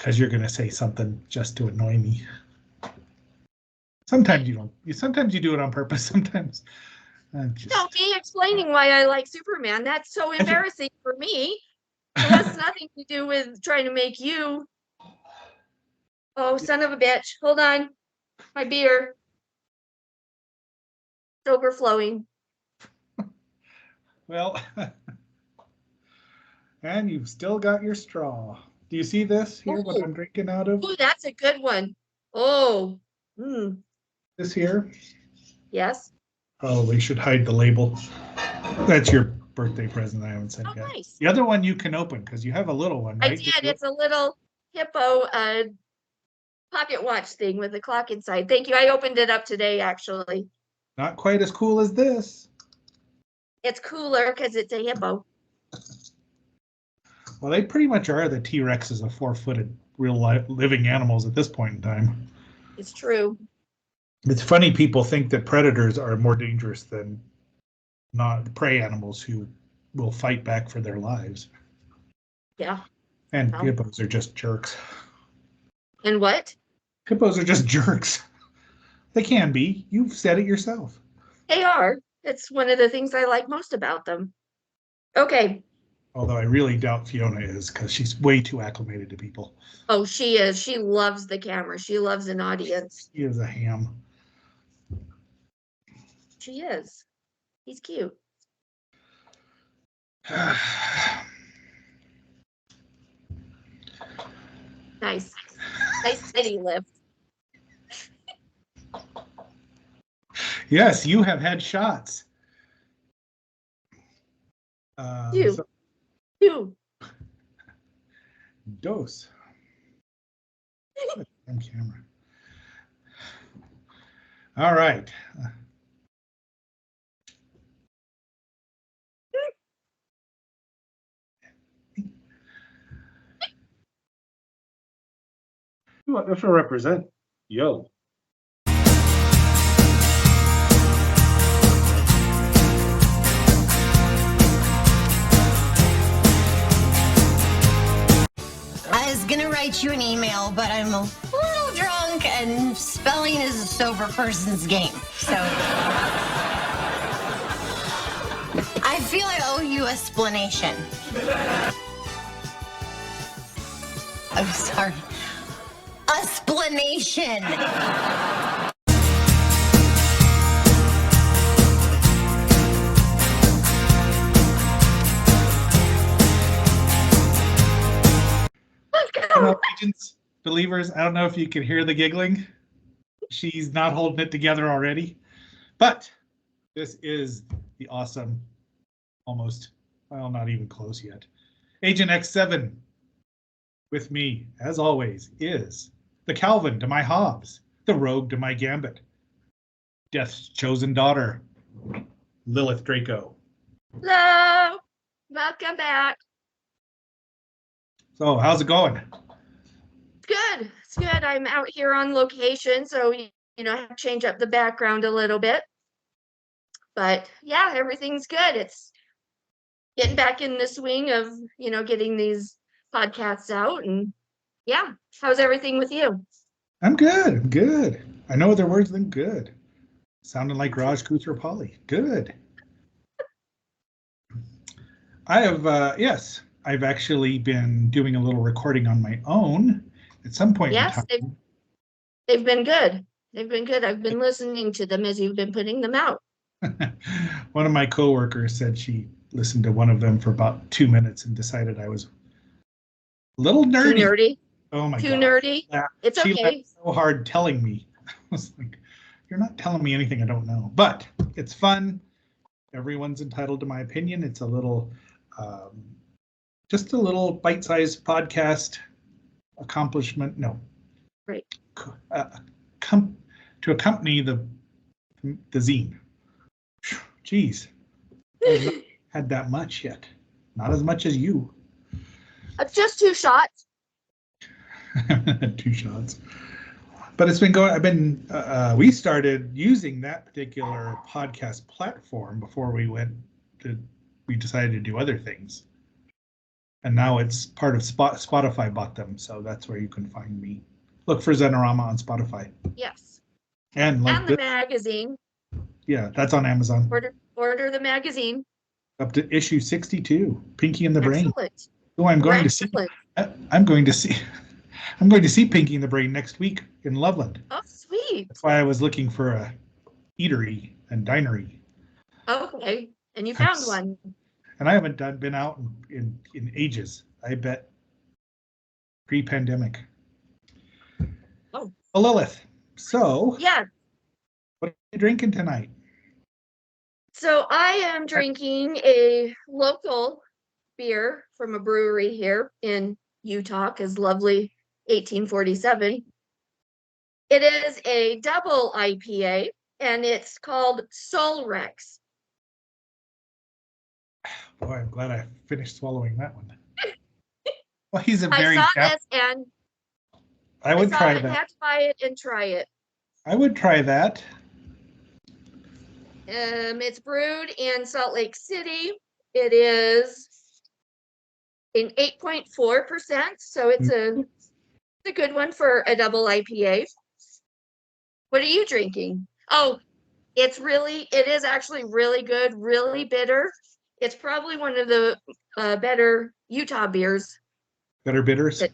because you're going to say something just to annoy me. Sometimes you don't. Sometimes you do it on purpose. Sometimes. Just... No, me explaining why I like Superman. That's so embarrassing for me. It has nothing to do with trying to make you. Oh, son of a bitch. Hold on. My beer. It's overflowing. Well, and you've still got your straw. Do you see this here, what I'm drinking out of? Oh, that's a good one. Oh. This here? Yes. Probably should hide the label. That's your birthday present I haven't sent yet. Nice. The other one you can open because you have a little one, right? I did. It's a little hippo pocket watch thing with a clock inside. Thank you. I opened it up today, actually. Not quite as cool as this. It's cooler because it's a hippo. Well, they pretty much are the T-Rexes of 4-footed real life living animals at this point in time. It's true. It's funny people think that predators are more dangerous than not prey animals who will fight back for their lives. Yeah. And hippos are just jerks. And what? Hippos are just jerks. They can be. You've said it yourself. They are. It's one of the things I like most about them. Okay. Although I really doubt Fiona is because she's way too acclimated to people. Oh, she is. She loves the camera. She loves an audience. She is a ham. She is. He's cute. Nice. Nice city lift. Yes, you have had shots. Two. Dose. On camera. All right. What this will represent? Yo. I was gonna write you an email, but I'm a little drunk and spelling is a sober person's game. So I feel I owe you an explanation. I'm sorry. Explanation. Agents, believers, I don't know if you can hear the giggling. She's not holding it together already, but this is the awesome, almost, well, not even close yet. Agent X7 with me, as always, is the Calvin to my Hobbes, the Rogue to my Gambit, Death's chosen daughter, Lilith Draco. Hello, welcome back. So how's it going? Good. It's good. I'm out here on location, so I have to change up the background a little bit. But yeah, everything's good. It's getting back in the swing of, getting these podcasts out, and yeah. How's everything with you? I'm good. I'm good. I know other words than good. Sounding like Raj Kutrapali. Good. I have, yes, I've actually been doing a little recording on my own at some point in time. Yes, they've been good. They've been good. I've been listening to them as you've been putting them out. One of my coworkers said she listened to one of them for about 2 minutes and decided I was a little nerdy. Too nerdy? Oh my God. Too nerdy? Yeah. It's okay. She laughed so hard telling me. I was like, you're not telling me anything I don't know. But it's fun. Everyone's entitled to my opinion. It's a little, just a little bite-sized podcast accomplishment. No. Right. To accompany the zine. Jeez. I've not had that much yet. Not as much as you. Just 2 shots. 2 shots. But it's been going, we started using that particular podcast platform before we decided to do other things. And now it's part of Spotify bought them, so that's where you can find me. Look for Zenorama on Spotify. Yes. And like And the this, magazine. yeah, that's on Amazon. Order the magazine. Up to issue 62, Pinky and the Brain. Excellent. Oh, I'm going to see. Excellent. I'm going to see. I'm going to see Pinky and the Brain next week in Loveland. Oh, sweet. That's why I was looking for a eatery and dinery. Okay. And you found one. And I haven't been out in ages. I bet pre-pandemic. Oh. Well, Lilith, so Yeah. what are you drinking tonight? So I am drinking a local beer from a brewery here in Utah, because lovely 1847. It is a double IPA, and it's called Soul Rex. Boy, I'm glad I finished swallowing that one. Well, he's a I very. saw this and I would try I that. had to buy it and try it. I would try that. It's brewed in Salt Lake City. It is an 8.4%, so it's a good one for a double IPA. What are you drinking? Oh, it is actually really good, really bitter. It's probably one of the better Utah beers. Better bitters. That,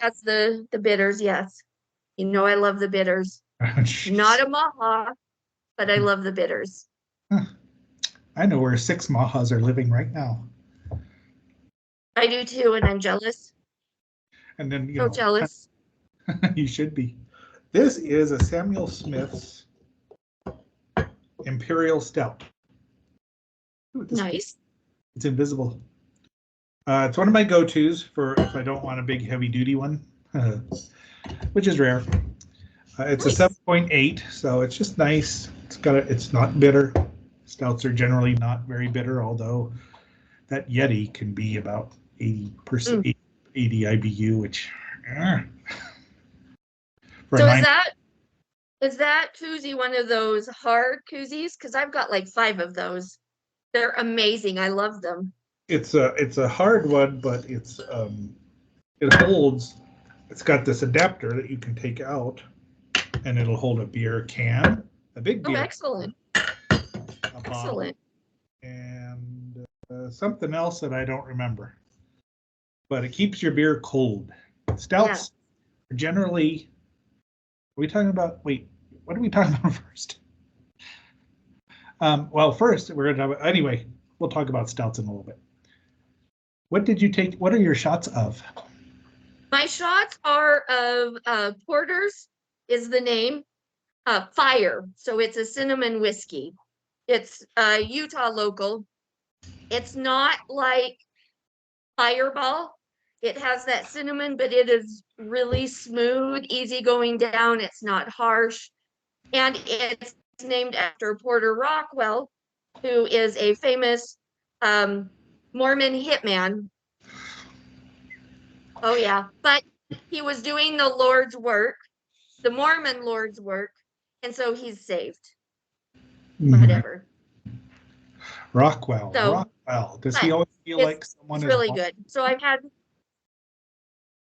has the bitters, yes. I love the bitters. Jeez. Not a maha, but I love the bitters. I know where 6 Mahas are living right now. I do too, and I'm jealous. And then, So jealous. You should be. This is a Samuel Smith's Imperial Stout. Ooh, Nice. It's invisible. It's one of my go-tos for if I don't want a big heavy-duty one, which is rare. It's Nice. a 7.8, so it's just nice. It's not bitter. Stouts are generally not very bitter, although that Yeti can be about 80%, 80 IBU, which. So is that koozie one of those hard koozies? Because I've got like 5 of those. They're amazing. I love them. It's a hard one, but it holds. It's got this adapter that you can take out, and it'll hold a beer can, a big beer. Oh, excellent. A bottle, Excellent. and something else that I don't remember. But it keeps your beer cold. Stouts are generally. Are we talking about? Wait, what are we talking about first? Well, first we're going to talk about. Anyway, we'll talk about stouts in a little bit. What did you take? What are your shots of? My shots are of Porter's is the name. Fire. So it's a cinnamon whiskey. It's Utah local. It's not like Fireball. It has that cinnamon, but it is really smooth, easy going down. It's not harsh. And it's named after Porter Rockwell, who is a famous Mormon hitman. Oh, yeah. But he was doing the Lord's work, the Mormon Lord's work, and so he's saved. Whatever. Rockwell. So, Rockwell. Does he always feel like someone it's is really watching? good. So I've had.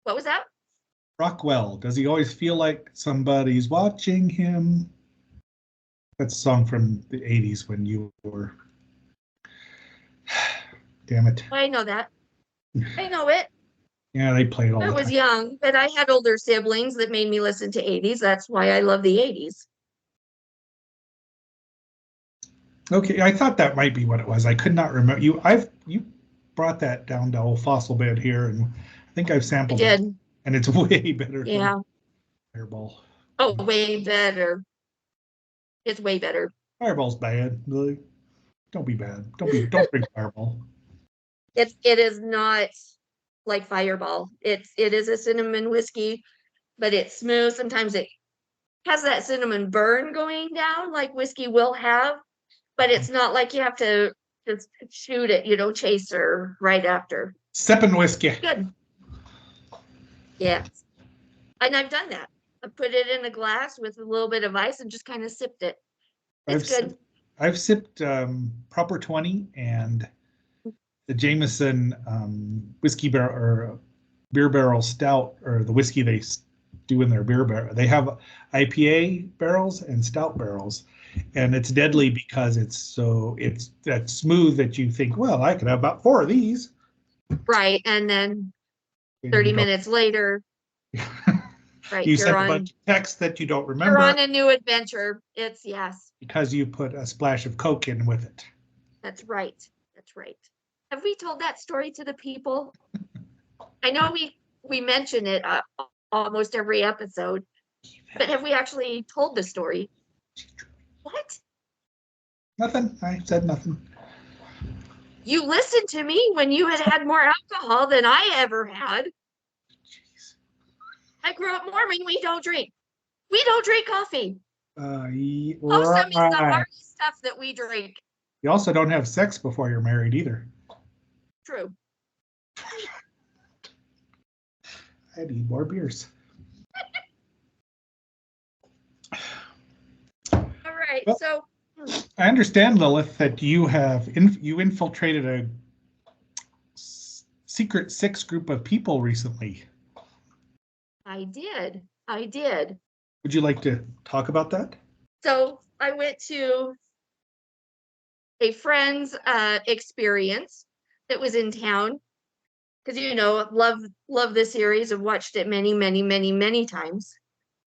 What was that? Rockwell. Does he always feel like somebody's watching him? That's a song from the 80s when you were. Damn it. I know that. I know it. Yeah, they played all I the was time. young, but I had older siblings that made me listen to 80s. That's why I love the 80s. Okay, I thought that might be what it was. I could not remember. You brought that down to old Fossil Bed here, and I think I've I sampled it, did. and it's way better Yeah. than Fireball. Oh, way better. It's way better. Fireball's bad. Really. Don't be bad. Don't drink Fireball. It is not like Fireball. It is a cinnamon whiskey, but it's smooth. Sometimes it has that cinnamon burn going down like whiskey will have, but it's not like you have to just shoot it, chaser right after. Sipping whiskey. Good. Yeah. And I've done that. I put it in a glass with a little bit of ice and just kind of sipped it. It's good. I've sipped Proper 20 and the Jameson whiskey barrel or beer barrel stout, or the whiskey they do in their beer barrel. They have IPA barrels and stout barrels, and it's deadly because it's that smooth that you think, well, I could have about 4 of these. Right. And then And 30 you don't- minutes later, right, you you're send a on bunch of texts that you don't you're remember on a new adventure. It's yes. because you put a splash of Coke in with it. That's right. That's right. Have we told that story to the people? I know we mention it almost every episode, but have we actually told the story? What? Nothing. I said nothing. You listened to me when you had more alcohol than I ever had. Jeez. I grew up Mormon. We don't drink. We don't drink coffee. Awesome is the Right. hard stuff that we drink. You also don't have sex before you're married either. True. I need more beers. All right. Well, So I understand, Lilith, that you have you infiltrated a secret 6 group of people recently. I did. I did. Would you like to talk about that? So I went to a friend's experience that was in town because love this series. I've watched it many, many, many, many times,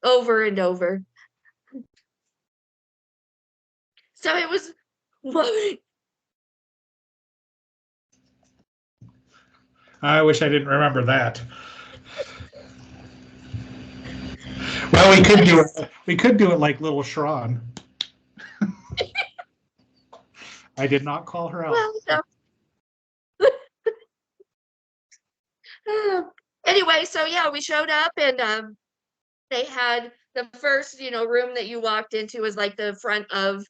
over and over. So it was. I wish I didn't remember that. Well, we could do it. We could do it like Little Shran. I did not call her out. Well, no. Anyway, so yeah, we showed up and they had the first, room that you walked into was like the front of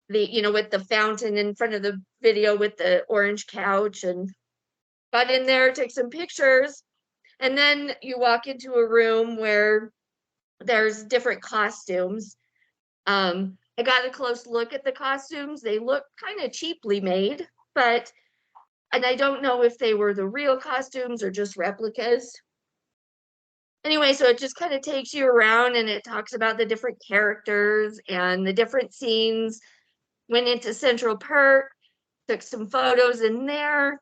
the, with the fountain in front of the video with the orange couch, and got in there, took some pictures, and then you walk into a room where there's different costumes. I got a close look at the costumes. They look kind of cheaply made, and I don't know if they were the real costumes or just replicas. Anyway, so it just kind of takes you around and it talks about the different characters and the different scenes. Went into Central Park, took some photos in there,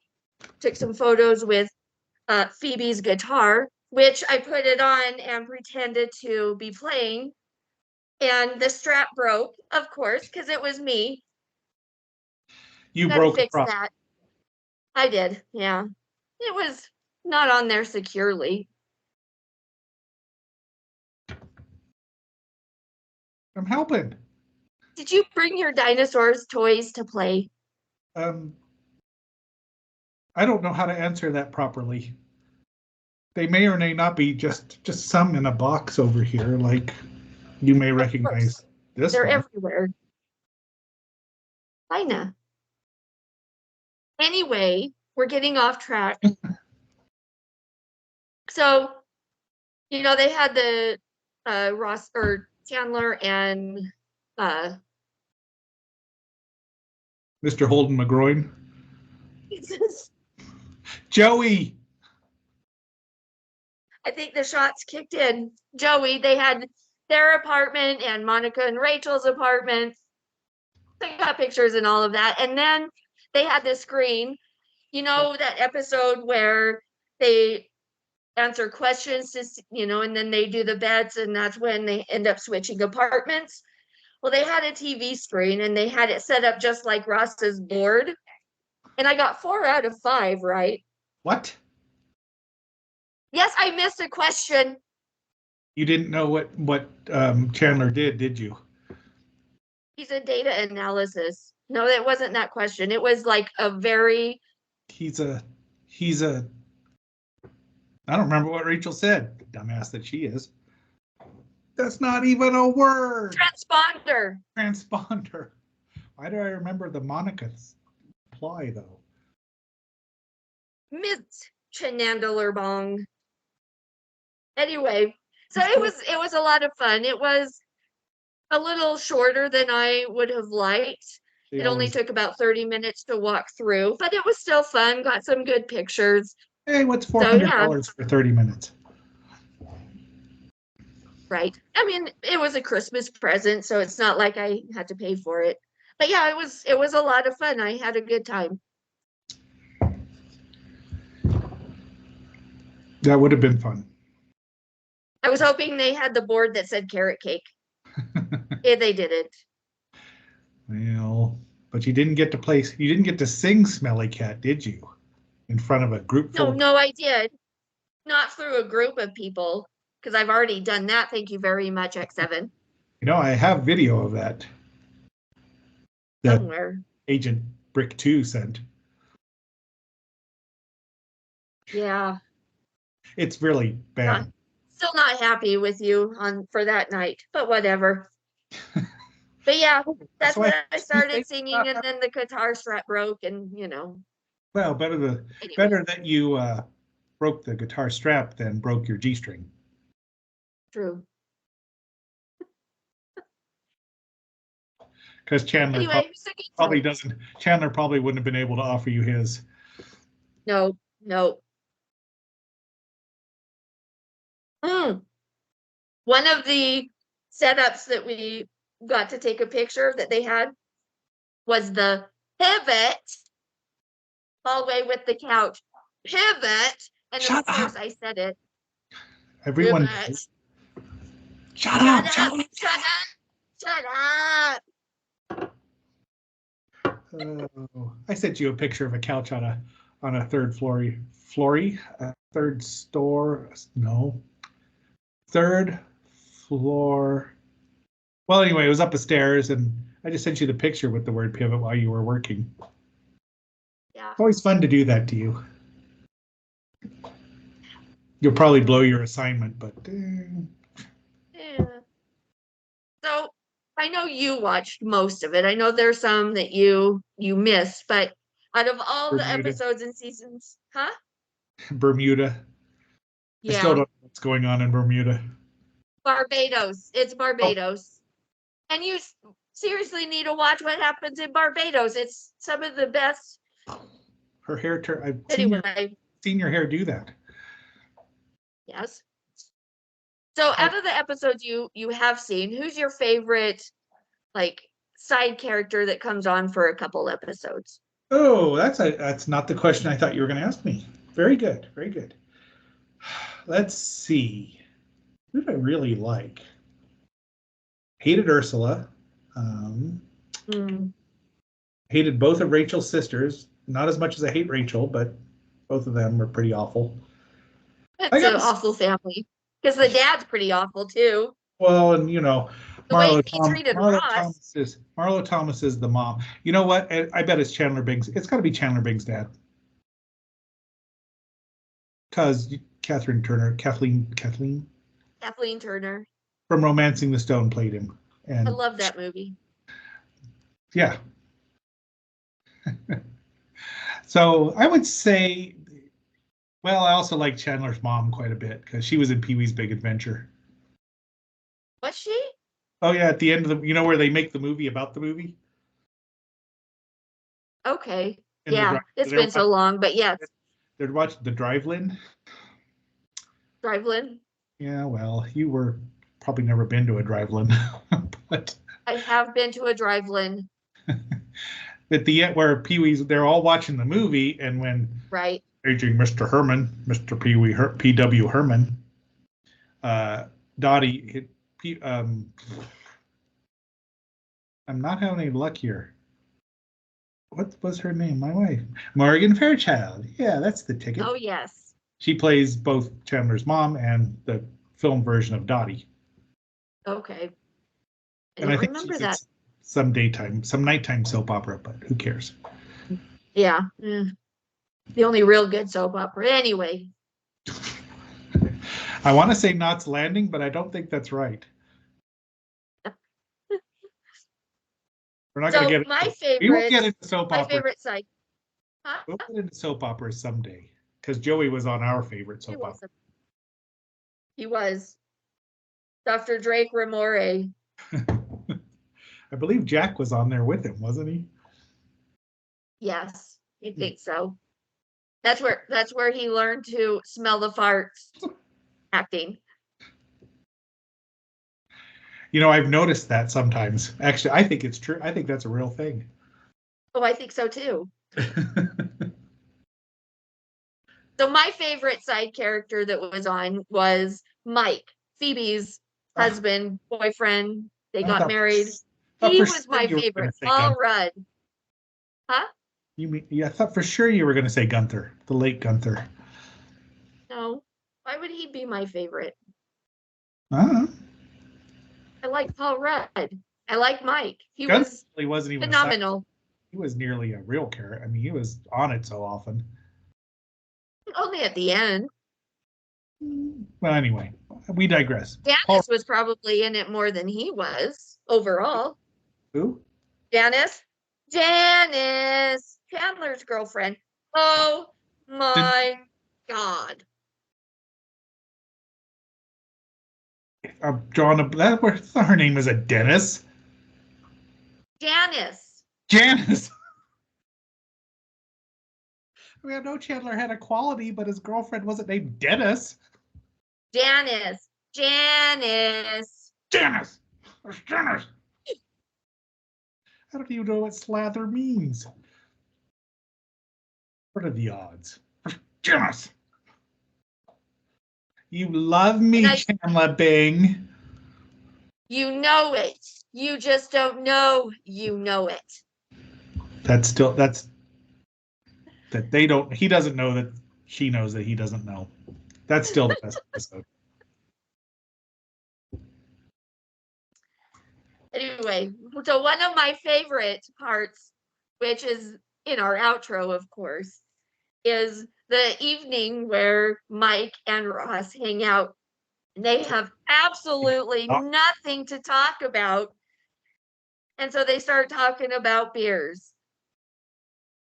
took some photos with Phoebe's guitar, which I put it on and pretended to be playing. And the strap broke, of course, because it was me. You Gotta broke fix the that. I did, yeah. It was not on there securely. I'm helping. Did you bring your dinosaurs toys to play? I don't know how to answer that properly. They may or may not be just some in a box over here, like you may recognize this They're one. everywhere. I know. Anyway, we're getting off track. So, they had the Ross or Chandler and Mr. Holden McGroin. Joey. I think the shots kicked in. Joey, they had their apartment and Monica and Rachel's apartment. They got pictures and all of that. And then they had the screen, that episode where they answer questions to, and then they do the bets, and that's when they end up switching apartments. Well, they had a TV screen and they had it set up just like Ross's board. And I got 4 out of 5, right? What? Yes, I missed a question. You didn't know what Chandler did you? He's a data analysis. No, it wasn't that question. It was like a very. He's a. I don't remember what Rachel said. Dumbass that she is. That's not even a word. Transponder. Transponder. Why do I remember the Monica's reply though? Miss Chenandler Bong. Anyway, so it was a lot of fun. It was a little shorter than I would have liked. It only took about 30 minutes to walk through, but it was still fun. Got some good pictures. Hey, what's So, yeah. $400 for 30 minutes? Right. I mean, it was a Christmas present, so it's not like I had to pay for it. But yeah, it was a lot of fun. I had a good time. That would have been fun. I was hoping they had the board that said carrot cake. Yeah, they didn't. Well, but you didn't get to sing Smelly Cat, did you? In front of a group full No, I did. Not through a group of people, because I've already done that. Thank you very much, X7. I have video of that. That Somewhere. Agent Brick 2 sent. Yeah. It's really bad. Still not happy with you for that night, but whatever. But yeah, that's when I started singing, and then the guitar strap broke, and Well, better that you broke the guitar strap than broke your G string. True. Because Chandler Anyway, Chandler probably wouldn't have been able to offer you his. No. One of the setups that we got to take a picture that they had was the pivot hallway with the couch. Pivot. And Shut of course up. I said it. Everyone. Pivot. Shut up. Shut up. Oh, I sent you a picture of a couch on a third floor. Well, anyway, it was up the stairs, and I just sent you the picture with the word pivot while you were working. Yeah. It's always fun to do that to you. You'll probably blow your assignment, but. Yeah. So I know you watched most of it. I know there's some that you missed, but out of all the episodes and seasons, huh? Bermuda. Yeah. I still don't know what's going on in Bermuda. Barbados. It's Barbados. And you seriously need to watch what happens in Barbados. It's some of the best. Her hair turn. I've Anyway. seen your hair do that. Yes. So out of the episodes you have seen, who's your favorite side character that comes on for a couple episodes? Oh, that's not the question I thought you were going to ask me. Very good. Very good. Let's see. Who did I really like? Hated Ursula. Hated both of Rachel's sisters. Not as much as I hate Rachel, but both of them were pretty awful. It's an awful family. Because the dad's pretty awful too. Well, and Marlo Thomas is the mom. You know what? I bet it's Chandler Bing's. It's got to be Chandler Bing's dad. Because Kathleen Turner from Romancing the Stone played him. And I love that movie. Yeah. So I would say, well, I also like Chandler's mom quite a bit because she was in Pee-wee's Big Adventure. Was she? Oh yeah, at the end of where they make the movie about the movie. Okay. Yeah, it's been so long, but yes. They're watching the Drive-In. Drive-In? Yeah, well, you were probably never been to a Drive-In, but I have been to a Drive-In. At the end, where Pee-wee's, they're all watching the movie, and when aging Mr. Herman, Mr. P.W. Herman, Dottie hit. I'm not having any luck here. What was her name? My wife, Morgan Fairchild. Yeah, that's the ticket. Oh yes. She plays both Chandler's mom and the film version of Dottie. Okay. I think remember that. Some nighttime soap opera, but who cares? Yeah. The only real good soap opera. Anyway. I want to say Knots Landing, but I don't think that's right. We're not going to get my favorite. We won't get into soap opera. My favorite side. Huh? We'll get into soap operas someday because Joey was on our favorite soap opera. He was. Dr. Drake Ramore. I believe Jack was on there with him, wasn't he? Yes, I think so. That's where he learned to smell the farts. Acting. You know, I've noticed that sometimes. Actually, I think it's true. I think that's a real thing. Oh, I think so too. So my favorite side character that was on was Mike, Phoebe's husband, boyfriend. They I got thought- married. thought He for was sure my you were gonna favorite. say Paul Gunther. Rudd. Huh? I thought for sure you were going to say Gunther, the late Gunther. No. Why would he be my favorite? Uh-huh. I like Paul Rudd. I like Mike. He Gunther was really wasn't even a side. phenomenal. He was nearly a real character. I mean, he was on it so often. Only at the end. Well, anyway, we digress. Janice was probably in it more than he was overall. Who? Janice? Janice! Chandler's girlfriend. Oh my God. John. Her name is a Dennis. Janice. Janice. I know Chandler had a quality, but his girlfriend wasn't named Dennis. Janice. Janice. Janice. There's Janice. I don't even know what slather means. What are the odds? Janice. You love me, Chandler Bing. You know it. You just don't know you know it. That they don't, he doesn't know that she knows that he doesn't know. That's still the best episode. Anyway, so one of my favorite parts, which is in our outro, of course, is the evening where Mike and Ross hang out. And they have absolutely nothing to talk about. And so they start talking about beers.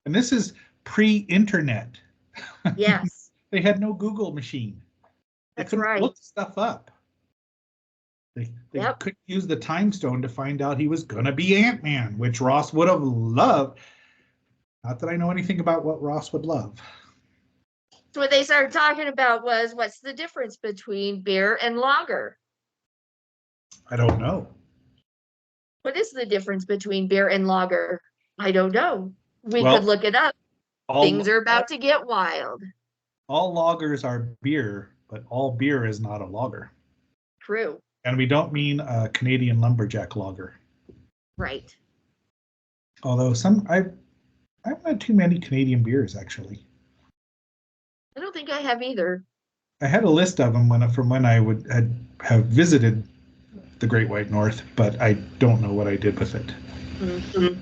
And this is pre-internet. Yes. They had no Google machine. They That's couldn't right. look stuff up. They couldn't use the time stone to find out he was going to be Ant-Man, which Ross would have loved. Not that I know anything about what Ross would love. So what they started talking about was, what's the difference between beer and lager? I don't know. What is the difference between beer and lager? I don't know. We could look it up. Things are about to get wild. All lagers are beer, but all beer is not a lager. True. And we don't mean a Canadian lumberjack lager. Right. Although I've had too many Canadian beers, actually. I don't think I have either. I had a list of them from when I have visited the Great White North, but I don't know what I did with it. Mm-hmm.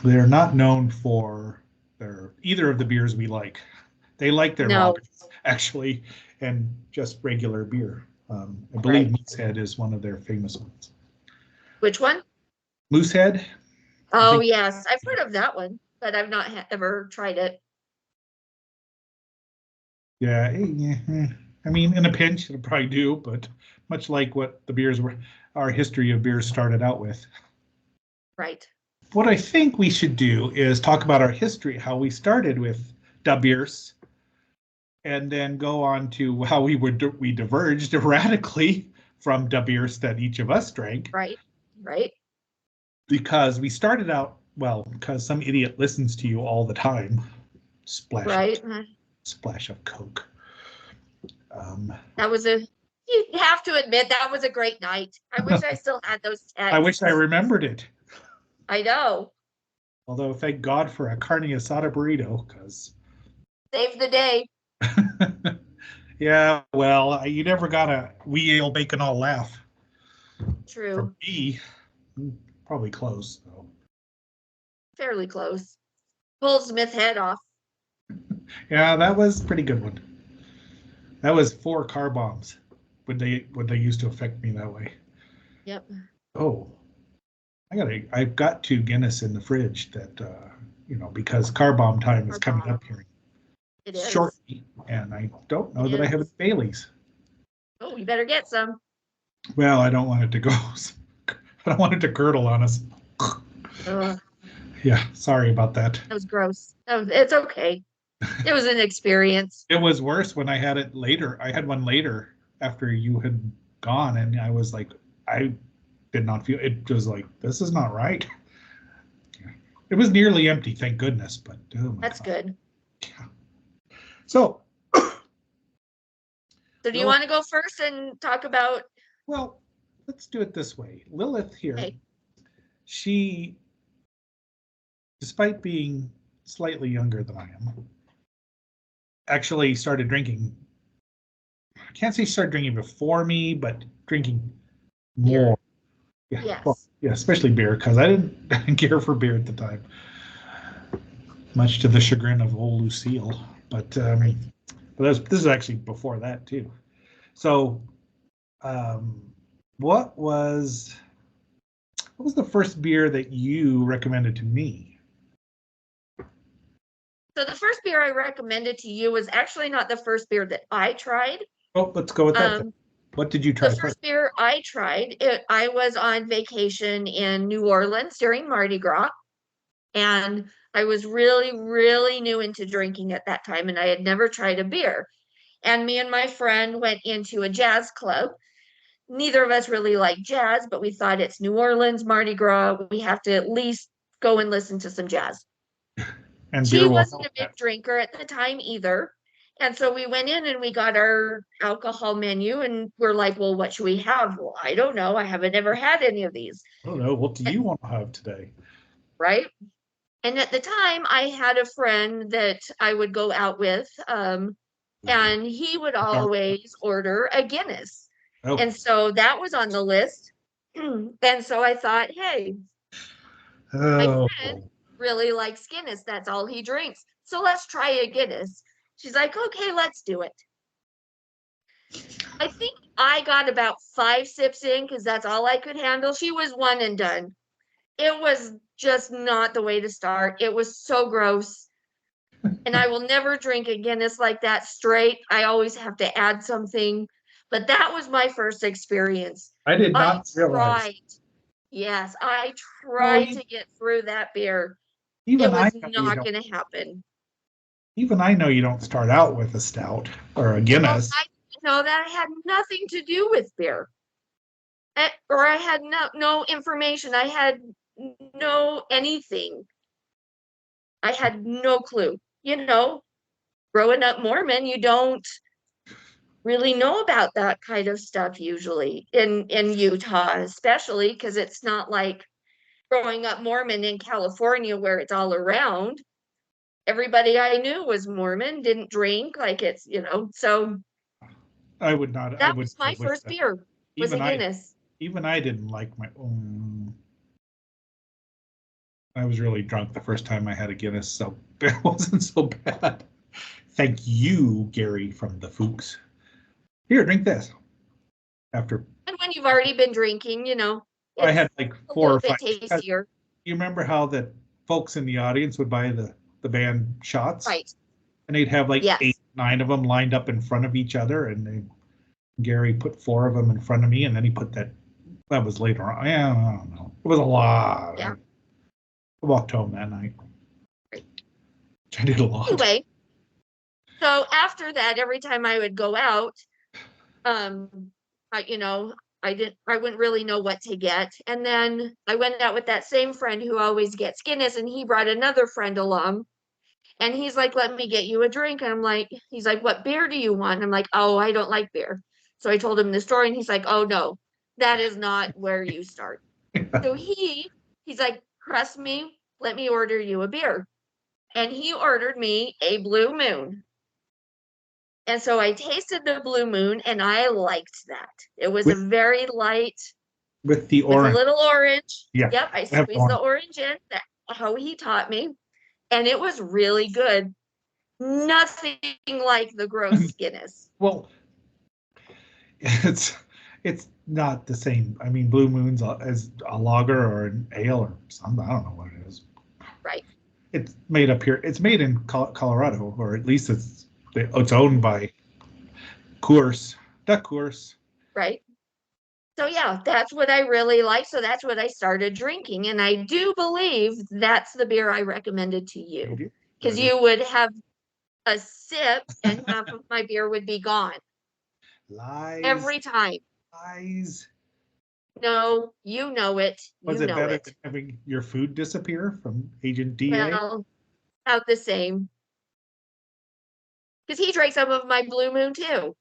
They're not known for either of the beers we like. They like their lagers, actually, and just regular beer. I believe Moosehead is one of their famous ones. Which one? Moosehead? Oh, yes. I've heard of that one, but I've not ever tried it. Yeah. I mean, in a pinch, it'll probably do, but much like what our history of beers started out with. Right. What I think we should do is talk about our history, how we started with da beers, and then go on to how we diverged radically from da beers that each of us drank. Right. Right. Because we started out, because some idiot listens to you all the time. Splash of Coke. That was you have to admit, that was a great night. I wish I still had those texts. I wish I remembered it. I know. Although, thank God for a carne asada burrito, because... Save the day. Yeah, well, you never got a we ale bacon all laugh. True. For me, probably close, though. Fairly close. Pulled Smith's head off. Yeah, that was a pretty good one. That was 4 car bombs when they used to affect me that way. Yep. Oh, I've got 2 Guinness in the fridge that because car bomb time is coming up here. It is. Shortly, and I don't know that I have a Bailey's. Oh, you better get some. Well, I don't want it to go. I don't want it to curdle on us. Yeah, sorry about that. That was gross. It's okay. It was an experience. It was worse when I had it later. I had one later after you had gone, and I was like, I did not feel it. Was like, this is not right. It was nearly empty, thank goodness. But oh my That's God. good. Yeah. So, So do you want to go first and talk about? well, let's do it this way. Lilith here, Okay. she, despite being slightly younger than I am, actually started drinking. I can't say she started drinking before me, but drinking more. Yeah, Yes. well, yeah, especially beer, because I didn't care for beer at the time, much to the chagrin of old Lucille. But this is actually before that too. So, what was the first beer that you recommended to me? So the first beer I recommended to you was actually not the first beer that I tried. Oh, let's go with that. What did you try The first? first beer I tried, I was on vacation in New Orleans during Mardi Gras, and I was really, really new into drinking at that time, and I had never tried a beer. And me and my friend went into a jazz club. Neither of us really like jazz, but we thought it's New Orleans, Mardi Gras. We have to at least go and listen to some jazz. And She beer will wasn't a help big that. drinker at the time either. And so we went in and we got our alcohol menu and we're like, well, what should we have? Well, I don't know. I haven't ever had any of these, I don't know. What do you want to have today? right? And at the time, I had a friend that I would go out with, and he would always order a Guinness. Oh, And so that was on the list. And so I thought, hey, my oh, friend really likes Guinness. That's all he drinks. So let's try a Guinness. She's like, okay, let's do it. I think I got about 5 sips in because that's all I could handle. She was one and done. It was just not the way to start. It was so gross. And I will never drink a Guinness like that straight. I always have to add something. But that was my first experience. I did I not realize. tried. Yes, I tried you- to get through that beer. Even It I was know you not don't. going to happen. Even I know you don't start out with a stout or a Well, Guinness. I didn't know that had nothing to do with beer. Or I had no information. I had no anything. I had no clue. Growing up Mormon, you don't really know about that kind of stuff usually in Utah, especially because it's not like growing up Mormon in California where it's all around. Everybody I knew was Mormon, didn't drink, like it's, so I would not. I that would was my have wished first that. beer, was a Even I, Guinness. even I didn't like my own. I was really drunk the first time I had a Guinness, so it wasn't so bad. Thank you, Gary from the Fuchs. Here, drink this. After And when you've already been drinking, I it's had like a 4 or little 5. bit tastier. You remember how the folks in the audience would buy the band shots? Right. And they'd have like Yes. 8, 9 of them lined up in front of each other, and Gary put 4 of them in front of me, and then he put that was later on. Yeah, I don't know. It was a lot. Yeah. I walked home that night. Right. I did a lot. Anyway, so after that, every time I would go out, I wouldn't really know what to get. And then I went out with that same friend who always gets Guinness, and he brought another friend along. And he's like, let me get you a drink. And he's like, what beer do you want? And I'm like, oh, I don't like beer. So I told him the story, and he's like, oh no, that is not where you start. So he's like, trust me, let me order you a beer. And he ordered me a Blue Moon. And so I tasted the Blue Moon and I liked that. It was a very light, with the with a orange. little orange. Yeah, Yep, I have squeezed the orange. orange in, that's how he taught me. And it was really good. Nothing like the gross Guinness. Well, it's not the same. I mean, Blue Moon's as a lager or an ale or something. I don't know what it is. Right. It's made up here. It's made in Colorado, or at least it's owned by Coors. Not Coors. Right. So yeah, that's what I really like. So that's what I started drinking. And I do believe that's the beer I recommended to you. Because you would have a sip and half of my beer would be gone. Lies. Every time. Lies. No, you know it. Was You it know better it. than having your food disappear from Agent DA? Well, about the same. Because he drank some of my Blue Moon too.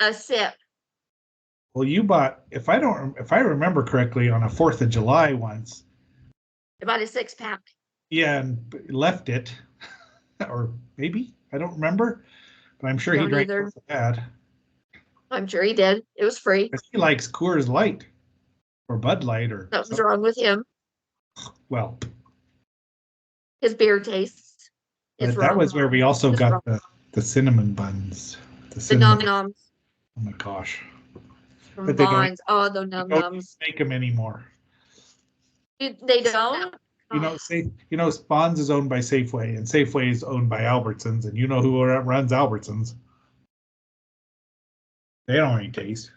A sip. Well, you bought, if I remember correctly, on a 4th of July once. About a 6-pack. Yeah, and left it, or maybe I don't remember, but I'm sure he Don't drank either. most of that. I'm sure he did. It was free. 'Cause he likes Coors Light or Bud Light or Something's something. wrong with him. Well, His beer tastes is but that wrong. was where we also It's got wrong. the cinnamon buns. The The cinnamon. num nums Oh my gosh, from but they don't Bonds. Oh, the num don't nums. make them anymore. They don't. Bonds is owned by Safeway, and Safeway is owned by Albertsons, and you know who runs Albertsons. They don't have any taste.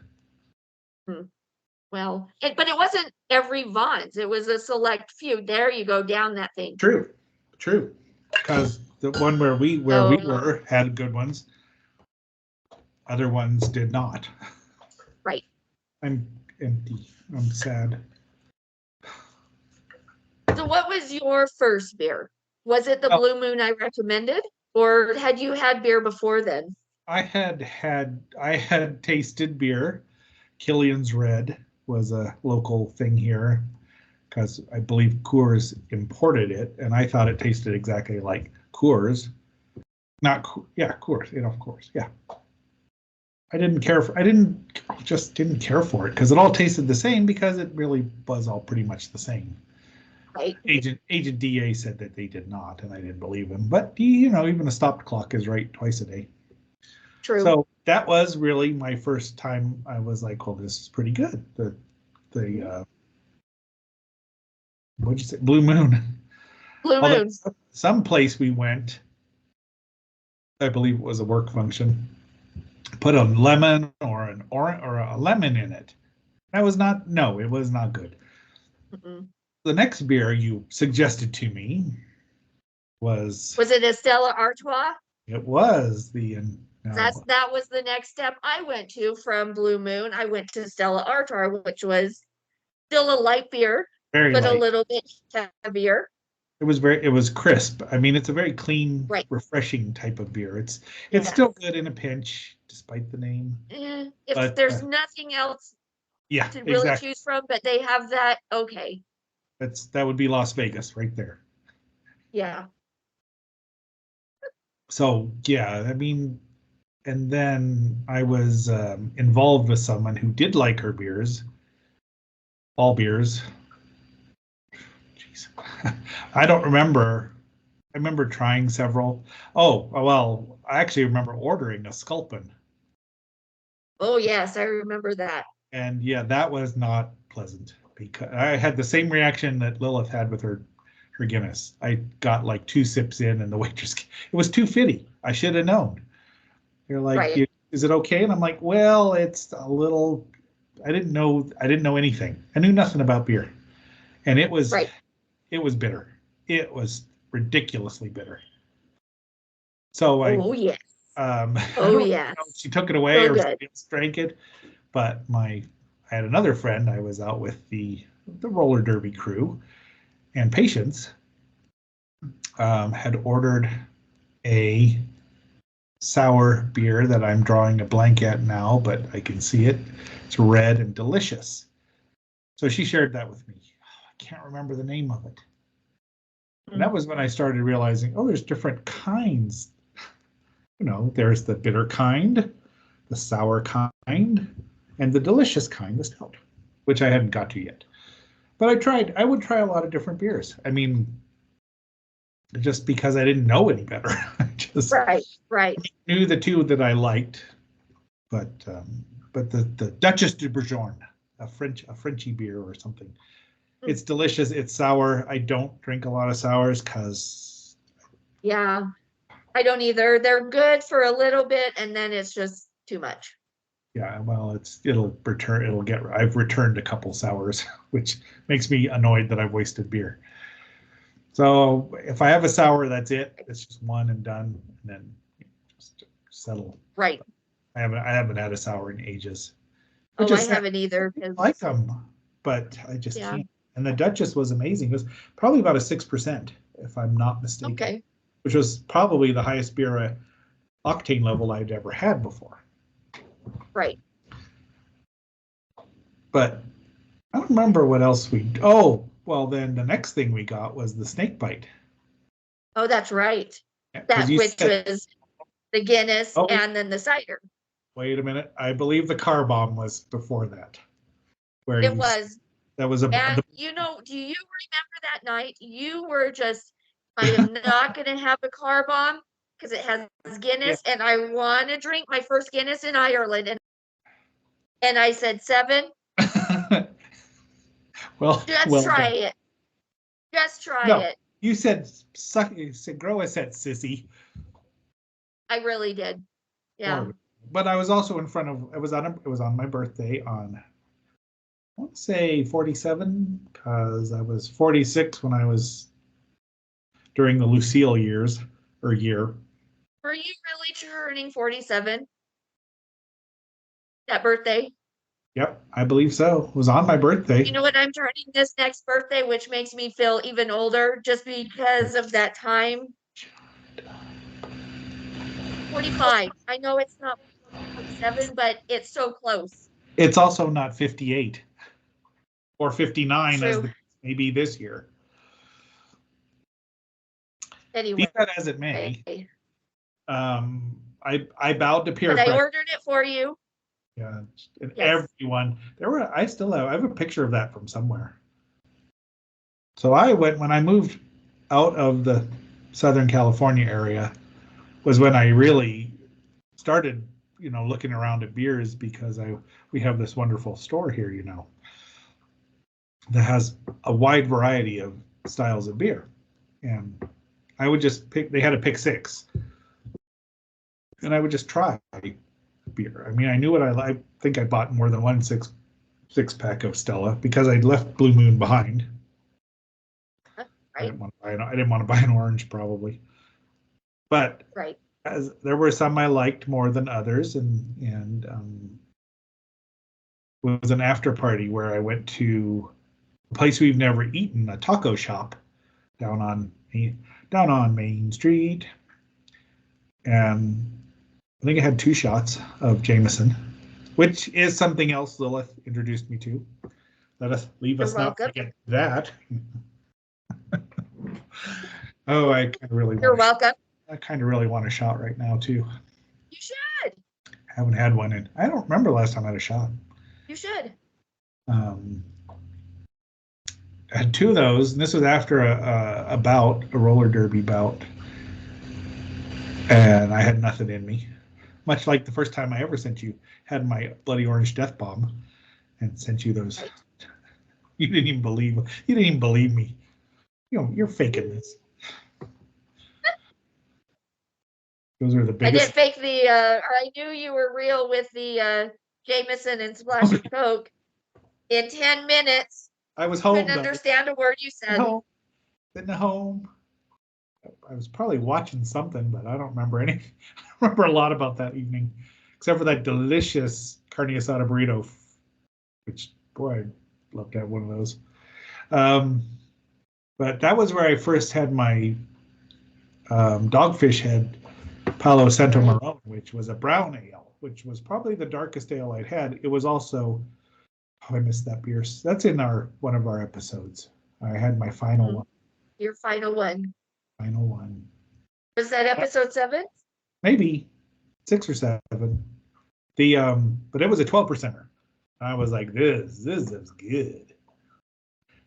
Well, but it wasn't every Vons. It was a select few. There you go down that thing. True, because the one where we were had good ones. Other ones did not. Right. I'm empty. I'm sad. So what was your first beer? Was it the Oh. Blue Moon I recommended? Or had you had beer before then? I had tasted beer. Killian's Red was a local thing here because I believe Coors imported it, and I thought it tasted exactly like Coors. Coors, of course, yeah. I didn't care for it because it all tasted the same because it really was all pretty much the same. Right. Agent DA said that they did not, and I didn't believe him. But even a stopped clock is right twice a day. True. So that was really my first time. I was like, "Well, this is pretty good." What'd you say? Blue Moon. Blue Moon. Some place we went, I believe it was a work function, put a lemon or an orange or a lemon in it. That was not. No, it was not good. Mm-mm. The next beer you suggested to me was it a Stella Artois? It was the. That was the next step I went to from Blue Moon. I went to Stella Artois, which was still a light beer, very but light. a little bit heavier. It was crisp. I mean, it's a very clean, right. refreshing type of beer. It's still good in a pinch, despite the name. If there's nothing else to really choose from, but they have that, okay. That would be Las Vegas right there. Yeah. So yeah, I mean, and then I was involved with someone who did like her beers, all beers. Jeez, I don't remember. I remember trying several. Oh, well, I actually remember ordering a Sculpin. Oh, yes, I remember that. And yeah, that was not pleasant because I had the same reaction that Lilith had with her Guinness. I got like 2 sips in and the waitress, it was too fitty. I should have known. They're like, right. Is it okay? And I'm like, well, it's a little, I didn't know anything. I knew nothing about beer. And it was bitter. It was ridiculously bitter. So yes. She took it away or somebody else drank it. But I had another friend. I was out with the roller derby crew, and Patience had ordered a sour beer that I'm drawing a blank at now, but I can see it. It's red and delicious. So she shared that with me. I can't remember the name of it. And that was when I started realizing, there's different kinds. There's the bitter kind, the sour kind, and the delicious kind, the stout, which I hadn't got to yet. But I would try a lot of different beers. I mean, just because I didn't know any better. I just knew the two that I liked. But the Duchess de Bourgogne, a Frenchy beer or something. It's delicious. It's sour. I don't drink a lot of sours because. Yeah, I don't either. They're good for a little bit, and then it's just too much. Yeah, well, it'll return. I've returned a couple sours, which makes me annoyed that I've wasted beer. So if I have a sour, that's it. It's just one and done, and then just settle. Right. I haven't had a sour in ages. Oh, Which I is sad. haven't either. I 'Cause- like them, but I just Yeah. can't. And the Duchess was amazing. It was probably about a 6%, if I'm not mistaken, Okay. which was probably the highest beer octane level I'd ever had before. Right. But I don't remember what else oh, well, then the next thing we got was the snake bite. Oh, that's right. Yeah, 'cause That you which said- was the Guinness Oh. and then the cider. Wait a minute. I believe the car bomb was before that. Where It you was. that was And the, do you remember that night? You were just, I am not going to have a car bomb because it has Guinness and I want to drink my first Guinness in Ireland. And I said 7. well, Just try it. Just try No. it. You said suck. You said grow a set, sissy. I really did. Yeah. But I was also in front of. It was on my birthday on. I want to say 47 because I was 46 when I was during the Lucille years or year. Were you really turning 47? That birthday? Yep, I believe so. It was on my birthday. You know what? I'm turning this next birthday, which makes me feel even older just because of that time. 45. I know it's not 47, but it's so close. It's also not 58 or 59 as True. maybe this year. Anyway. Be that as it may, I bowed to peer But I pressure. ordered it for you. Yeah, and Yes. everyone. I have a picture of that from somewhere. So when I moved out of the Southern California area, was when I really started, looking around at beers because we have this wonderful store here, that has a wide variety of styles of beer, and I would just pick. They had a pick 6, and I would just try beer. I mean, I knew what I think I bought more than one six pack of Stella because I'd left Blue Moon behind. Right. I didn't want to buy an orange probably, but Right. as there were some I liked more than others, and it was an after party where I went to a place we've never eaten, a taco shop down on Main Street, and I think I had 2 shots of Jameson, which is something else Lilith introduced me to. Leave us not forget that. Oh, I kind of really. You're welcome. I kind of really want a shot right now too. You should. Haven't had one in. I don't remember last time I had a shot. You should. I had 2 of those, and this was after a roller derby bout, and I had nothing in me. Much like the first time I ever had my bloody orange death bomb, and sent you those. Right. You didn't even believe me. You're faking this. Those are the biggest. I didn't fake I knew you were real with the Jameson and Splash of Coke. In 10 minutes. I was home. Couldn't understand a word you said. Sitting at home. I was probably watching something, but I don't remember any. I remember a lot about that evening, except for that delicious carne asada burrito, which, boy, I'd love to have one of those. But that was where I first had my Dogfish Head Palo Santo Marron, which was a brown ale, which was probably the darkest ale I'd had. It was also, I missed that beer. That's in one of our episodes. I had my final one. Your final one. Final one. Was that episode 7? Maybe 6 or 7. But it was a 12%er. I was like, this is good.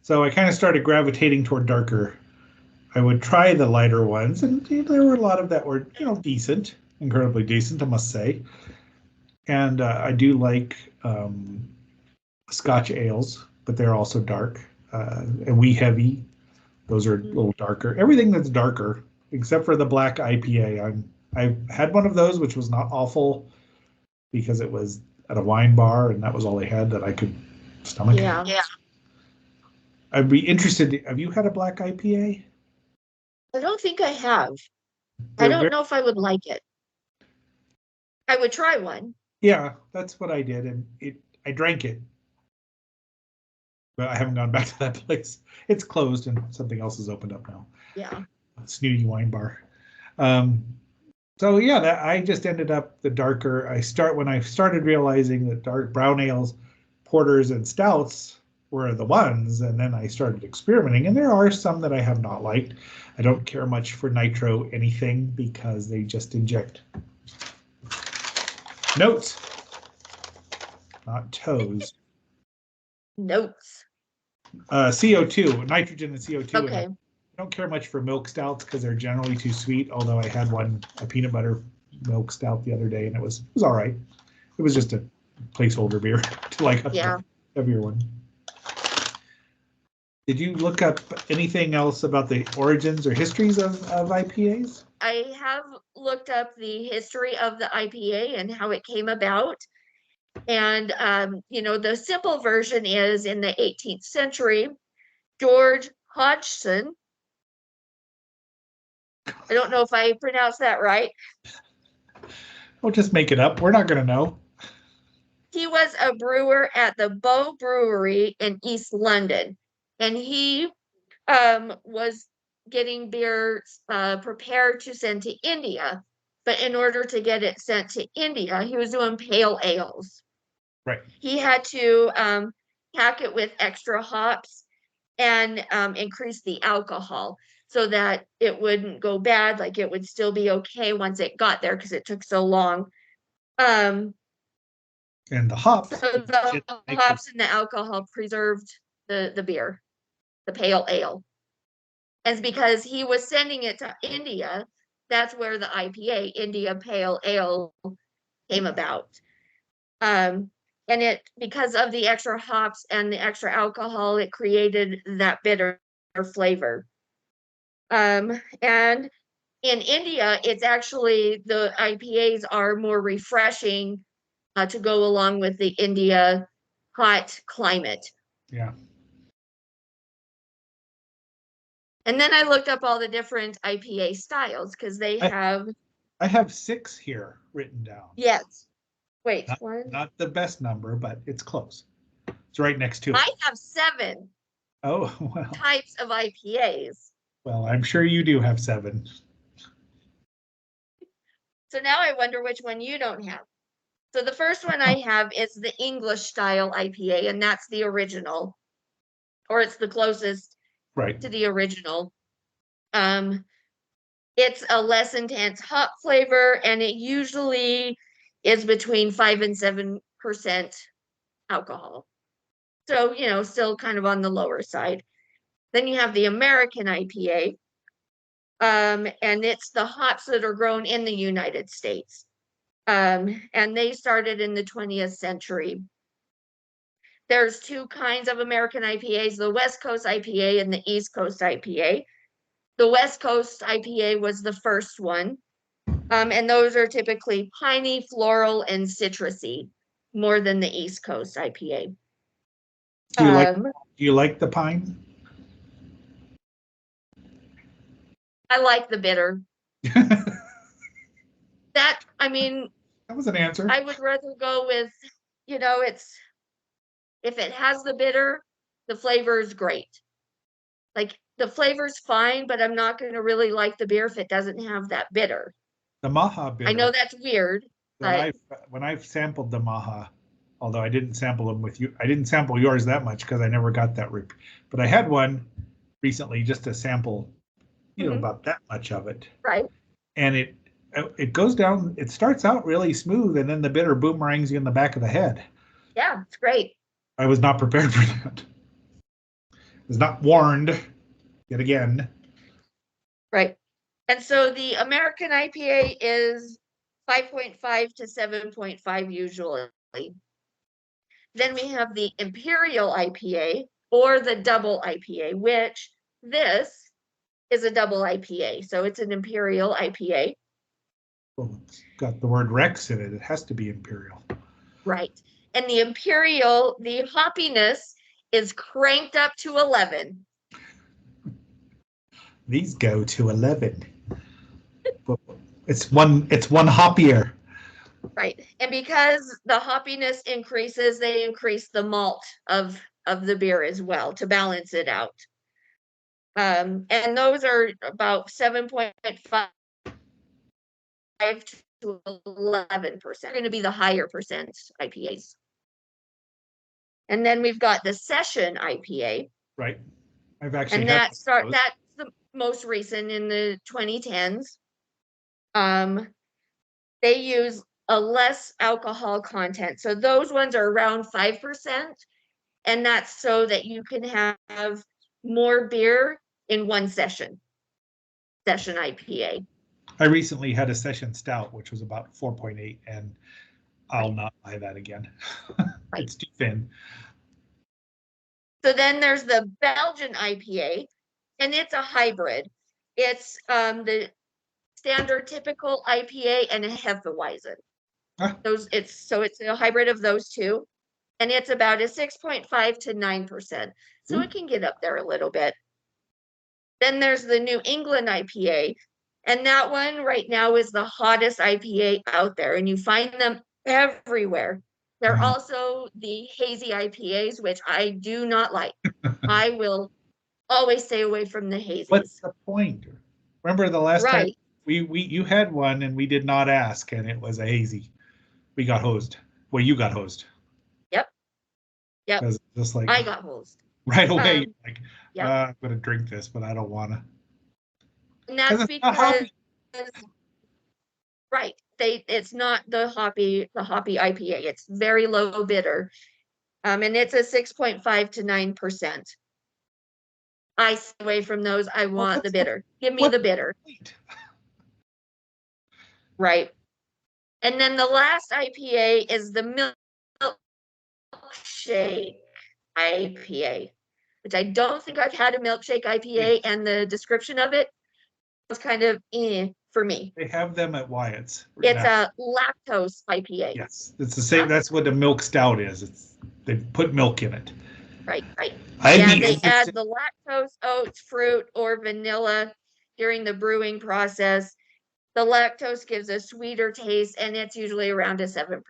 So I kind of started gravitating toward darker. I would try the lighter ones, and there were a lot of that were, decent, incredibly decent, I must say. And I do like Scotch ales, but they're also dark. And Wee Heavy, those are a little darker. Everything that's darker, except for the black IPA. I had one of those, which was not awful because it was at a wine bar, and that was all they had that I could stomach. Yeah. I'd be interested. Have you had a black IPA? I don't think I have. They're I don't very- know if I would like it. I would try one. Yeah, that's what I did, and I drank it, but I haven't gone back to that place. It's closed, and something else has opened up now. Yeah. Snooty wine bar. So yeah, I just ended up the darker. When I started realizing that dark brown ales, porters, and stouts were the ones, and then I started experimenting. And there are some that I have not liked. I don't care much for nitro anything because they just inject notes, not toes. Notes. CO2, nitrogen and CO2. Okay. And I don't care much for milk stouts because they're generally too sweet. Although I had a peanut butter milk stout the other day, and it was all right. It was just a placeholder beer to like a heavier one. Did you look up anything else about the origins or histories of IPAs? I have looked up the history of the IPA and how it came about. And, the simple version is in the 18th century, George Hodgson, I don't know if I pronounced that right. We'll just make it up. We're not going to know. He was a brewer at the Bow Brewery in East London. And he was getting beer prepared to send to India. But in order to get it sent to India, he was doing pale ales. Right. He had to pack it with extra hops and increase the alcohol so that it wouldn't go bad, like it would still be okay once it got there because it took so long. And the hops. So the hops and the alcohol preserved the beer, the pale ale. And because he was sending it to India, that's where the IPA, India Pale Ale, came about. And because of the extra hops and the extra alcohol, it created that bitter flavor. And in India, it's actually the IPAs are more refreshing to go along with the India hot climate. Yeah. And then I looked up all the different IPA styles because they have. I have 6 here written down. Yes. Wait, not the best number, but it's close. It's right next to it. I have 7 well. types of IPAs. Well, I'm sure you do have 7. So now I wonder which one you don't have. So the first one I have is the English style IPA, and that's the original, or it's the closest to the original. It's a less intense hop flavor, and it usually is between 5 and 7% alcohol. So, still kind of on the lower side. Then you have the American IPA, and it's the hops that are grown in the United States. And they started in the 20th century. There's 2 kinds of American IPAs, the West Coast IPA and the East Coast IPA. The West Coast IPA was the first one. And those are typically piney, floral, and citrusy, more than the East Coast IPA. Do you like the pine? I like the bitter. That was an answer. I would rather go with, if it has the bitter, the flavor is great. Like the flavor's fine, but I'm not going to really like the beer if it doesn't have that bitter. The Maha bitter. I know that's weird. But when I've sampled the Maha, although I didn't sample them with you, I didn't sample yours that much because I never got that rip. But I had one recently just to sample, about that much of it. Right. And it goes down. It starts out really smooth, and then the bitter boomerangs you in the back of the head. Yeah, it's great. I was not prepared for that. I was not warned. Yet again. Right. And so the American IPA is 5.5 to 7.5 usually. Then we have the Imperial IPA or the double IPA, which this is a double IPA. So it's an Imperial IPA. Well, it's got the word Rex in it. It has to be Imperial. Right. And the Imperial, the hoppiness is cranked up to 11. These go to 11. It's one hoppier. Right. And because the hoppiness increases, they increase the malt of the beer as well to balance it out. And those are about 7.5 to 11%. They're going to be the higher percent IPAs. And then we've got the Session IPA. Right. I've actually And had that's the most recent in the 2010s. They use a less alcohol content. So those ones are around 5%. And that's so that you can have more beer in one session IPA. I recently had a session stout, which was about 4.8, and I'll not buy that again. Right. It's too thin. So then there's the Belgian IPA, and it's a hybrid. It's the standard typical IPA and a Hefeweizen. Ah. It's a hybrid of those two, and it's about a 6.5 to 9%. So it can get up there a little bit. Then there's the New England IPA, and that one right now is the hottest IPA out there, and you find them everywhere. They're also the hazy IPAs, which I do not like. I will always stay away from the hazies. What's the point? Remember the last time Right. you had one and we did not ask, and it was a hazy. We got hosed. Well, you got hosed. Yep. Yep. Just like I got hosed. right away. Like, yep. I'm gonna drink this, but I don't wanna. And that's it's not because hoppy. right. It's not the hoppy IPA. It's very low bitter. And it's a 6.5 to 9%. I stay away from those. I want the bitter. Give me the bitter. Right. And then the last IPA is the milkshake IPA, which I don't think I've had a milkshake IPA, and the description of it was kind of for me. They have them at Wyatt's. It's a lactose IPA. Yes, it's the same. That's what the milk stout is. They put milk in it. Right. They add the lactose, oats, fruit, or vanilla during the brewing process. The lactose gives a sweeter taste, and it's usually around a 7%.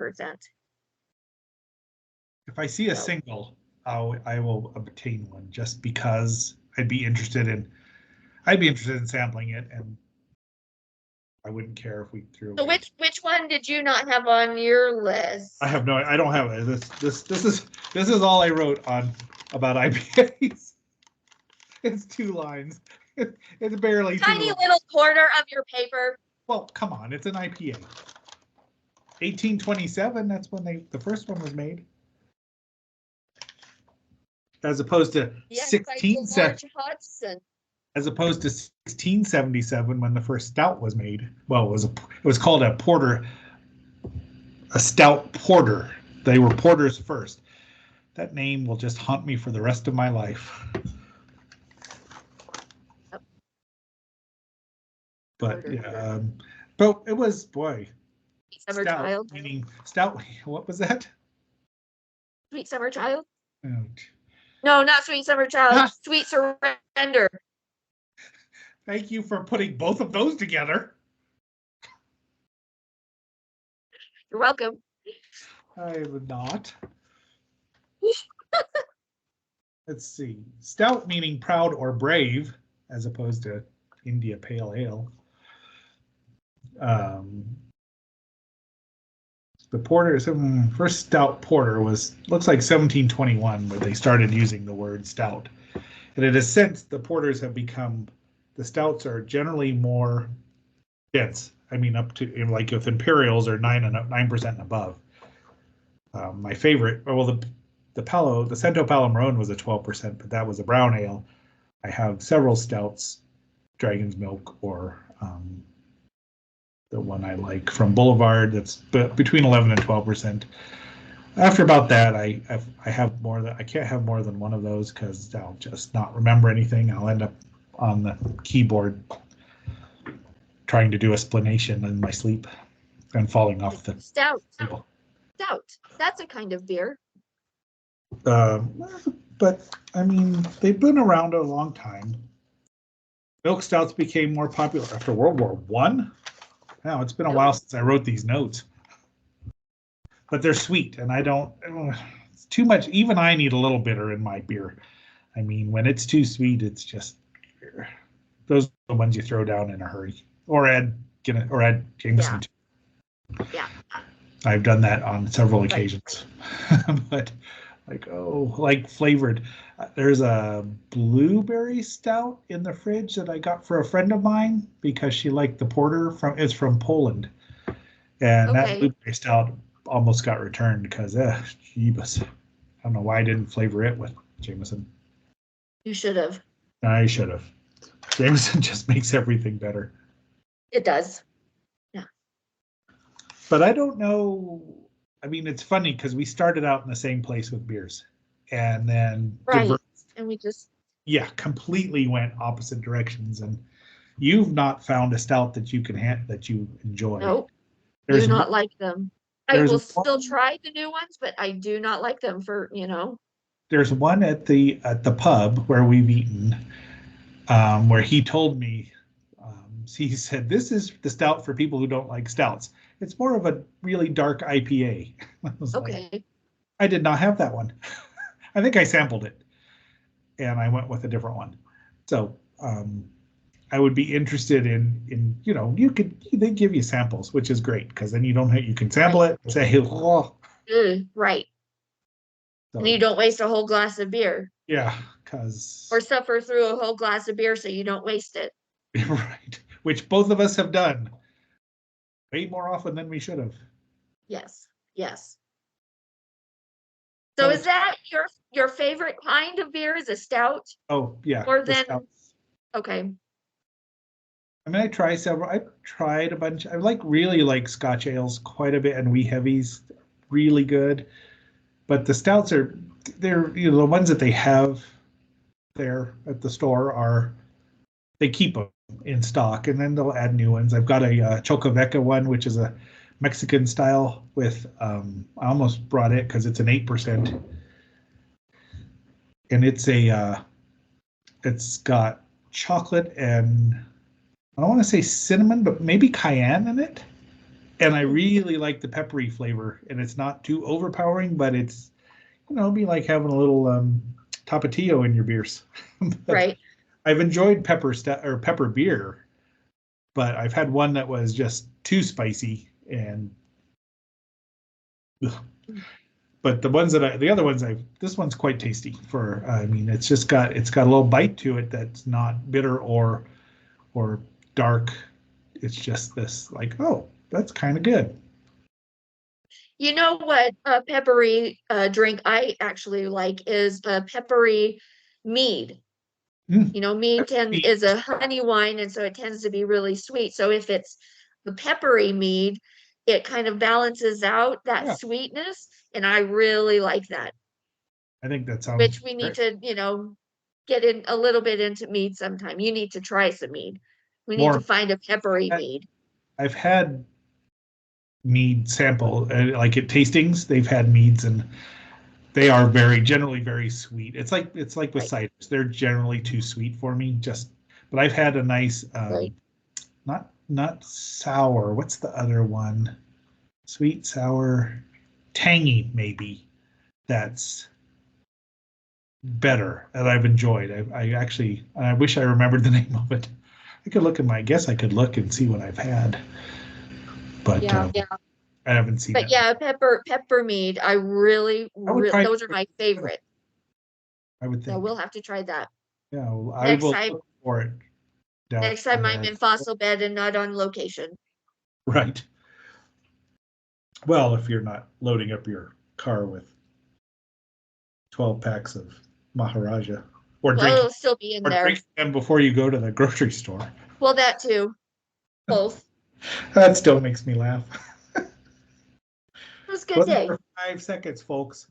If I see a single, I will obtain one just because I'd be interested in sampling it, and I wouldn't care if we threw it. So which one did you not have on your list? I don't have it. This is all I wrote on about IPAs. It's 2 lines. It's barely tiny little quarter of your paper. Well, come on, it's an IPA. 1827, that's when the first one was made. As opposed to 1677. As opposed to 1677 when the first stout was made. Well, it was called a porter, a stout porter. They were porters first. That name will just haunt me for the rest of my life. But yeah, but it was Summer stout, Child. Meaning stout. What was that? Sweet Summer Child. Oh. No, not Sweet Summer Child. Sweet Surrender. Thank you for putting both of those together. You're welcome. I am not. Let's see. Stout meaning proud or brave, as opposed to India Pale Ale. The porter's first stout porter looks like 1721, where they started using the word stout. And in a sense, the porters have become, the stouts are generally more dense. I mean, up to, like with Imperials are 9% and above. My favorite, the Santo Palomarone was a 12%, but that was a brown ale. I have several stouts, Dragon's Milk or the one I like from Boulevard, that's between 11 and 12%. After about that, I have more than, I can't have more than one of those because I'll just not remember anything. I'll end up on the keyboard trying to do explanation in my sleep and falling off the stout. table. Stout. That's a kind of beer. But I mean, they've been around a long time. Milk stouts became more popular after World War One. Now it's been a while since I wrote these notes, but they're sweet, and I don't. It's too much. Even I need a little bitter in my beer. I mean, when it's too sweet, it's just those are the ones you throw down in a hurry, or add Jameson. Yeah. I've done that on several occasions, but like flavored. There's a blueberry stout in the fridge that I got for a friend of mine because she liked the porter from Poland, and that blueberry stout almost got returned because jeebus. I don't know why I didn't flavor it with Jameson. You should have. I should have. Jameson just makes everything better. It does. Yeah. But I don't know. I mean, it's funny because we started out in the same place with beers, and then and we just completely went opposite directions. And you've not found a stout that you that you enjoy. Nope. There's do not like them. I there's will still try the new ones, but I do not like them for, There's one at the pub where we've eaten, where he told me, he said, this is the stout for people who don't like stouts. It's more of a really dark IPA. I was like, I did not have that one. I think I sampled it, and I went with a different one. So I would be interested in they give you samples, which is great because then you can sample it and say, oh. Right. So, and you don't waste a whole glass of beer. Yeah, because or suffer through a whole glass of beer so you don't waste it. Right, which both of us have done way more often than we should have. Yes. So is that your favorite kind of beer? Is a stout? Oh yeah. Or then okay. I mean, I tried a bunch. I really like Scotch ales quite a bit, and wee heavies really good. But the stouts they're the ones that they have there at the store they keep them in stock, and then they'll add new ones. I've got a Chocoveca one, which is a Mexican style with I almost brought it because it's an 8%, and it's got chocolate and I don't want to say cinnamon, but maybe cayenne in it. And I really like the peppery flavor, and it's not too overpowering, but it's it'd be like having a little Tapatio in your beers. Right. I've enjoyed pepper beer, but I've had one that was just too spicy and. But the other ones this one's quite tasty for. I mean, it's got a little bite to it that's not bitter or dark. It's just this that's kind of good. You know what peppery drink I actually like is a peppery mead. Mead is a honey wine, and so it tends to be really sweet. So if it's the peppery mead, it kind of balances out that sweetness, and I really like that. I think that sounds. Which we need to, get in a little bit into mead sometime. You need to try some mead. We need to find a peppery mead. I've had mead sample like at tastings. They've had meads and they are generally very sweet. It's like with ciders. They're generally too sweet for me. But I've had a nice, not sour. What's the other one? Sweet, sour, tangy maybe. That's better that I've enjoyed. I wish I remembered the name of it. I could look and see what I've had. But I haven't seen it. But pepper mead, I really those are my favorite. I would think. So we'll have to try that. Yeah, I will look for it. Next time I'm in fossil bed and not on location. Right. Well, if you're not loading up your car with 12 packs of Maharaja it'll still be in there. Drink them before you go to the grocery store. Well, that too. Both. That still makes me laugh. It was a good day. For 5 seconds, folks.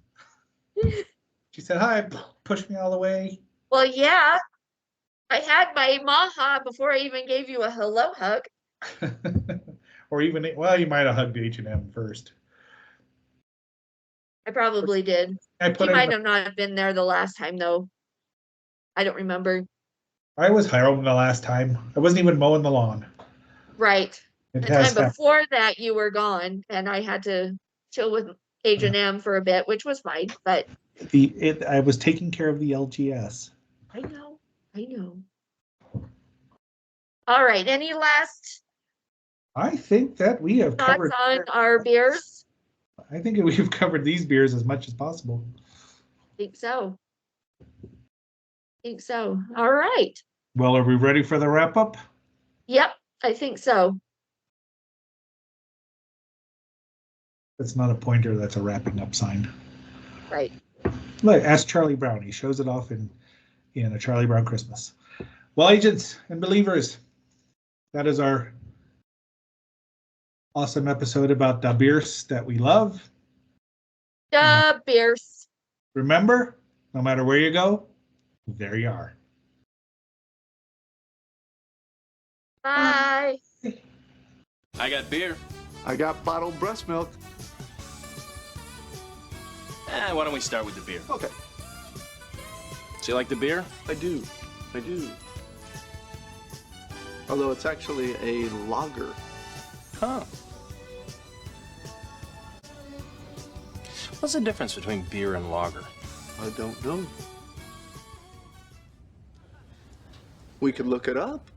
She said, hi, push me all the way. Well, yeah. I had my maha before I even gave you a hello hug. Or even, you might have hugged H&M first. I probably did. I She put in. might have not been there the last time though. I don't remember. I was home the last time. I wasn't even mowing the lawn. Right. It The has time happened. before that you were gone and I had to chill with H&M for a bit, which was fine, but I was taking care of the LGS. I know. All right. Any last I think that we have thoughts covered. on our beers? I think we've covered these beers as much as possible. Think so. All right. Well, are we ready for the wrap up? Yep, I think so. That's not a pointer. That's a wrapping up sign. Right. Look, ask Charlie Brown. He shows it off in a Charlie Brown Christmas. Well, agents and believers, that is our awesome episode about the beers that we love. The beers. Remember, no matter where you go, there you are. Bye. I got beer. I got bottled breast milk. Why don't we start with the beer? Okay. So you like the beer? I do. Although it's actually a lager. Huh. What's the difference between beer and lager? I don't know. We could look it up.